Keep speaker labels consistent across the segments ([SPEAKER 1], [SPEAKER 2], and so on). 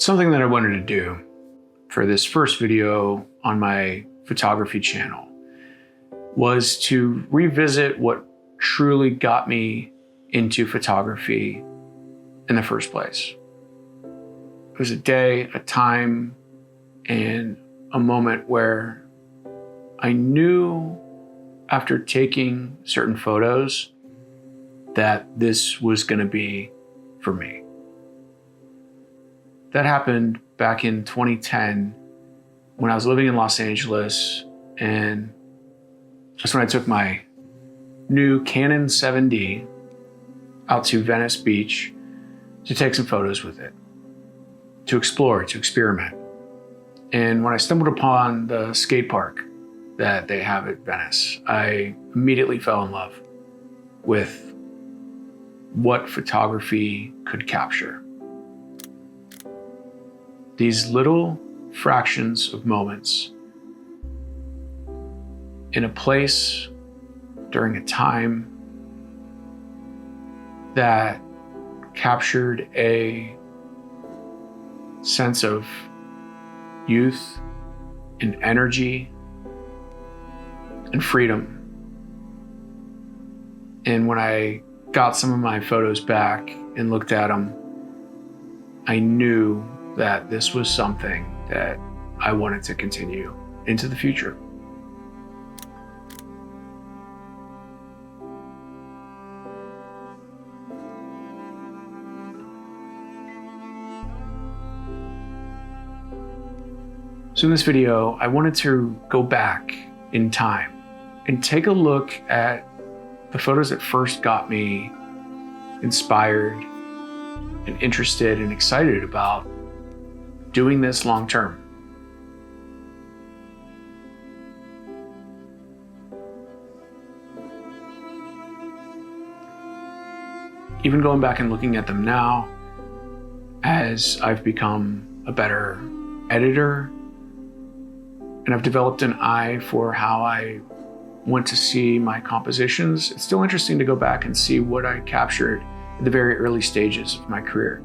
[SPEAKER 1] Something that I wanted to do for this first video on my photography channel was to revisit what truly got me into photography in the first place. It was a day, a time, and a moment where I knew after taking certain photos that this was going to be for me. That happened back in 2010 when I was living in Los Angeles, and that's when I took my new Canon 7D out to Venice Beach to take some photos with it, to explore, to experiment. And when I stumbled upon the skate park that they have at Venice, I immediately fell in love with what photography could capture. These little fractions of moments in a place during a time that captured a sense of youth and energy and freedom. And when I got some of my photos back and looked at them, I knew that this was something that I wanted to continue into the future. So in this video, I wanted to go back in time and take a look at the photos that first got me inspired and interested and excited about doing this long term. Even going back and looking at them now, as I've become a better editor, and I've developed an eye for how I want to see my compositions, it's still interesting to go back and see what I captured at the very early stages of my career.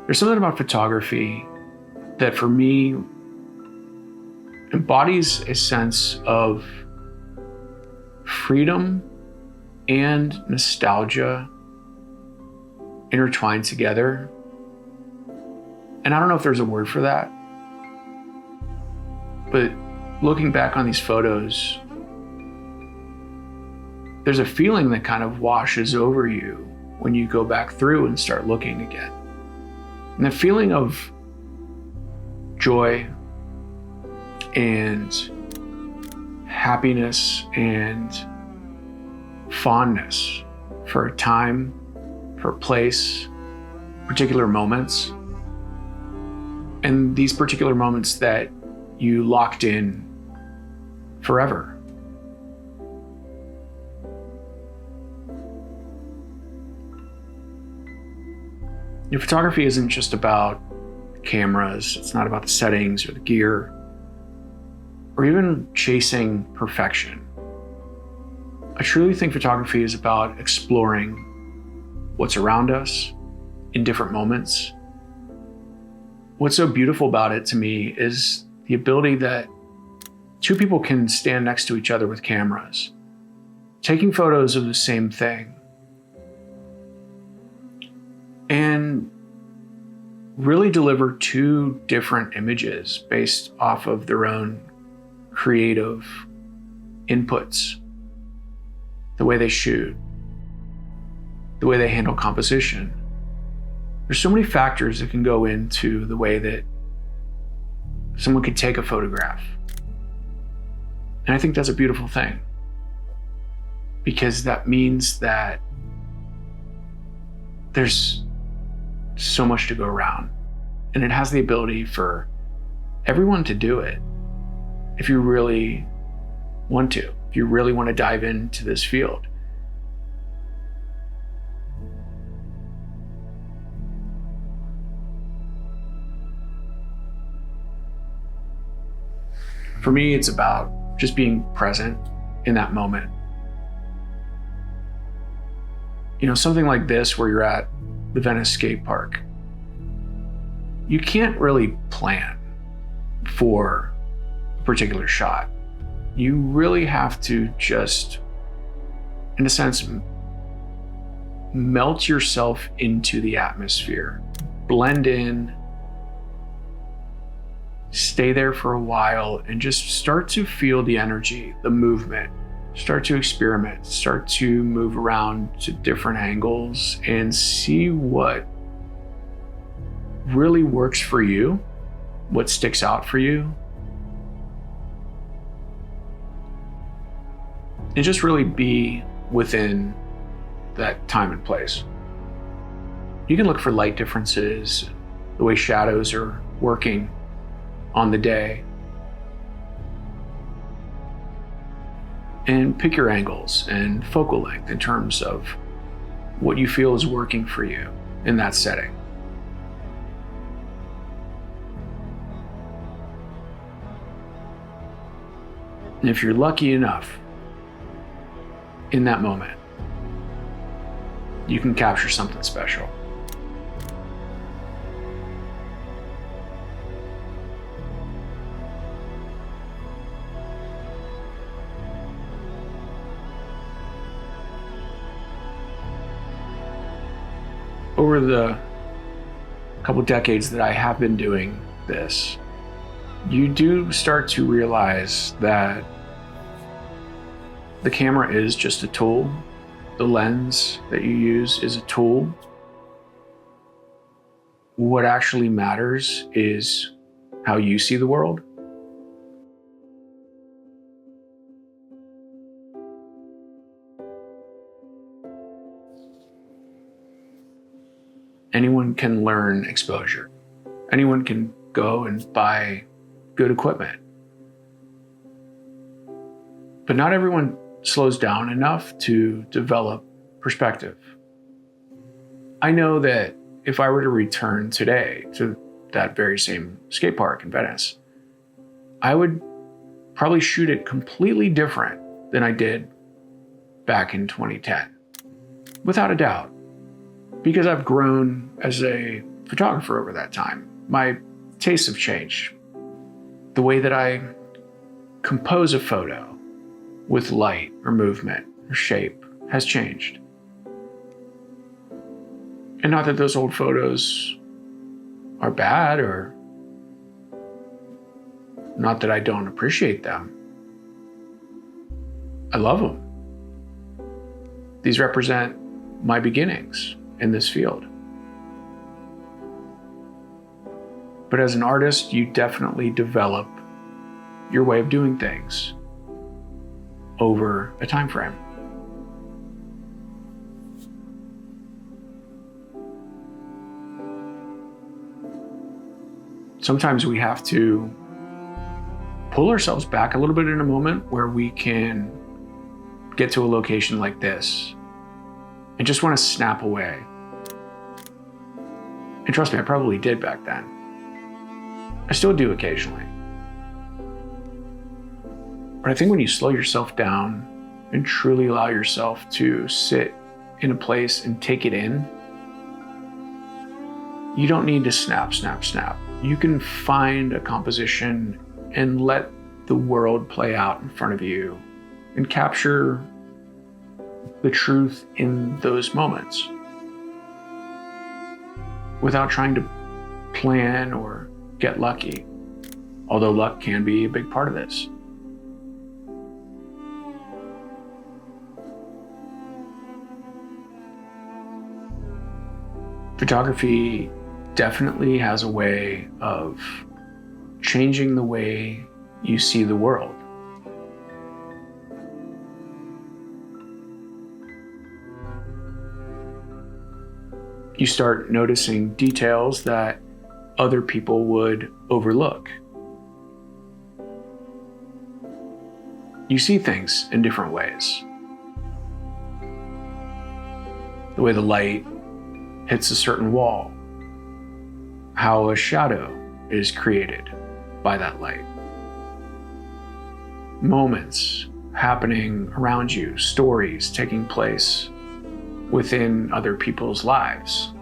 [SPEAKER 1] There's something about photography that for me embodies a sense of freedom and nostalgia intertwined together. And I don't know if there's a word for that, but looking back on these photos, there's a feeling that kind of washes over you when you go back through and start looking again. And the feeling of joy and happiness and fondness for a time, for a place, particular moments, and these particular moments that you locked in forever. Photography isn't just about cameras. It's not about the settings or the gear, or even chasing perfection. I truly think photography is about exploring what's around us in different moments. What's so beautiful about it to me is the ability that two people can stand next to each other with cameras, taking photos of the same thing, and really deliver two different images based off of their own creative inputs. The way they shoot, the way they handle composition. There's so many factors that can go into the way that someone could take a photograph. And I think that's a beautiful thing, because that means that there's so much to go around, and it has the ability for everyone to do it if you really want to, if you really want to dive into this field. For me, it's about just being present in that moment. Something like this where you're at the Venice Skatepark, you can't really plan for a particular shot. You really have to just, in a sense, melt yourself into the atmosphere, blend in, stay there for a while, and just start to feel the energy, the movement. Start to experiment, start to move around to different angles and see what really works for you, what sticks out for you. And just really be within that time and place. You can look for light differences, the way shadows are working on the day, and pick your angles and focal length in terms of what you feel is working for you in that setting. And if you're lucky enough in that moment, you can capture something special. Over the couple decades that I have been doing this, you do start to realize that the camera is just a tool. The lens that you use is a tool. What actually matters is how you see the world. Anyone can learn exposure. Anyone can go and buy good equipment. But not everyone slows down enough to develop perspective. I know that if I were to return today to that very same skate park in Venice, I would probably shoot it completely different than I did back in 2010, without a doubt. Because I've grown as a photographer over that time. My tastes have changed. The way that I compose a photo with light or movement or shape has changed. And not that those old photos are bad, or not that I don't appreciate them. I love them. These represent my beginnings in this field. But as an artist, you definitely develop your way of doing things over a time frame. Sometimes we have to pull ourselves back a little bit in a moment where we can get to a location like this and just want to snap away. And trust me, I probably did back then. I still do occasionally. But I think when you slow yourself down and truly allow yourself to sit in a place and take it in, you don't need to snap, snap, snap. You can find a composition and let the world play out in front of you and capture the truth in those moments without trying to plan or get lucky, although luck can be a big part of this. Photography definitely has a way of changing the way you see the world. You start noticing details that other people would overlook. You see things in different ways. The way the light hits a certain wall, how a shadow is created by that light. Moments happening around you, stories taking place within other people's lives.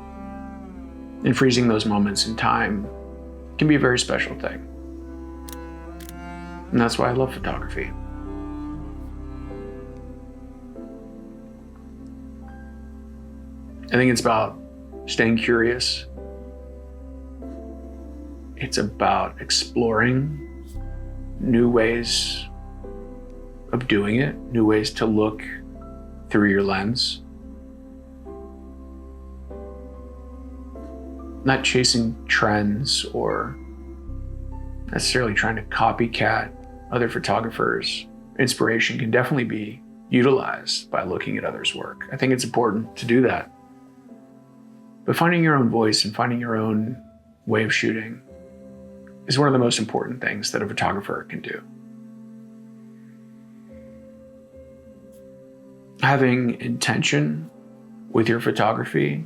[SPEAKER 1] And freezing those moments in time can be a very special thing. And that's why I love photography. I think it's about staying curious. It's about exploring new ways of doing it, new ways to look through your lens. Not chasing trends or necessarily trying to copycat other photographers. Inspiration can definitely be utilized by looking at others' work. I think it's important to do that. But finding your own voice and finding your own way of shooting is one of the most important things that a photographer can do. Having intention with your photography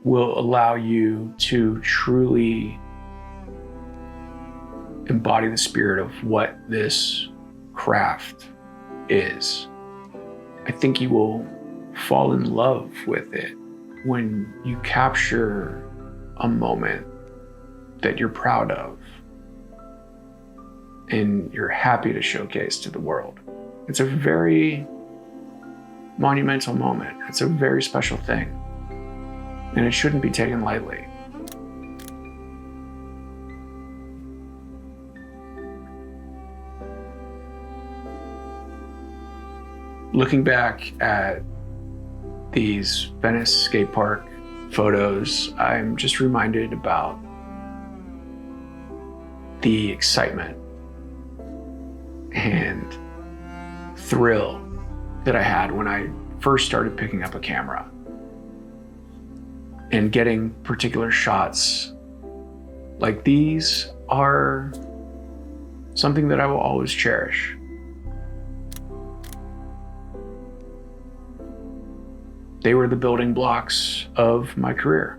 [SPEAKER 1] will allow you to truly embody the spirit of what this craft is. I think you will fall in love with it when you capture a moment that you're proud of and you're happy to showcase to the world. It's a very monumental moment. It's a very special thing, and it shouldn't be taken lightly. Looking back at these Venice Skatepark photos, I'm just reminded about the excitement and thrill that I had when I first started picking up a camera and getting particular shots like these are something that I will always cherish. They were the building blocks of my career.